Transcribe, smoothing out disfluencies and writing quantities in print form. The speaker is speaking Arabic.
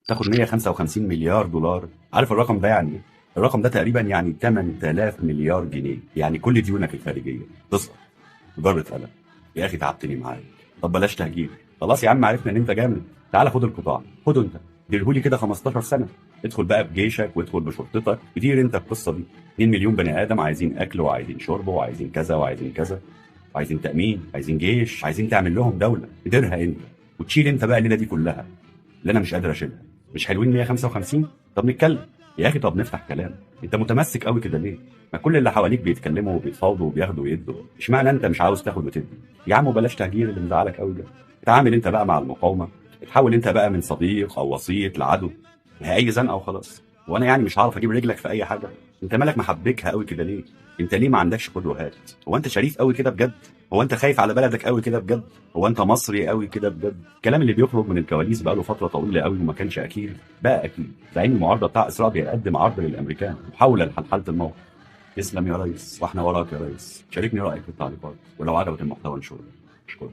تاخد 155 مليار دولار. عارف الرقم ده يعني ايه؟ الرقم ده تقريبا يعني 8000 مليار جنيه، يعني كل ديونك الخارجيه تسقط بضربه قلم. يا اخي تعبتني معاك. طب بلاش تهجير، خلاص يا عم عرفنا ان انت جامد. تعالى خد القطاع، خده انت، ديرهولي كده 15 سنه. ادخل بقى بجيشك وادخل بشرطتك، كتير انت القصه دي. 2 مليون بني ادم عايزين اكل وعايزين شرب وعايزين كذا وعايزين كذا، عايزين تامين، عايزين جيش، عايزين تعمل لهم دوله تديرها انت وتشيل انت بقى الليله دي كلها اللي انا مش قادر اشيلها. مش حلوين 155؟ طب نتكلم يا اخي، طب نفتح كلام. انت متمسك قوي كده ليه؟ ما كل اللي حواليك بيتكلموا وبيتفاوضوا وبياخدوا ويدوا، اشمعنى انت مش عاوز تاخد وتدي؟ يا عم بلاش تهجير اللي مزعلك قوي ده. اتعامل انت بقى مع المقاومه، اتحول انت بقى من صديق او وسيط لعدو. ما هي اي زنقه وخلاص. وانا يعني مش هعرف اجيب رجلك في اي حاجه. انت مالك محبكها قوي كده ليه؟ انت ليه ما عندكش خد وهات؟ هو انت شريف قوي كده بجد؟ هو انت خايف على بلدك قوي كده بجد؟ هو انت مصري قوي كده بجد؟ الكلام اللي بيخرج من الكواليس بقى له فتره طويله قوي وما كانش اكيد بقى اكيد. زعيم المعارضه بتاع اسرائيل بيقدم عرض للامريكان محاوله لحل الموقف. تسلم يا ريس، واحنا وراك يا ريس. شاركني رايك في التعليقات، ولو عجبك المحتوى انشره. اشكرك.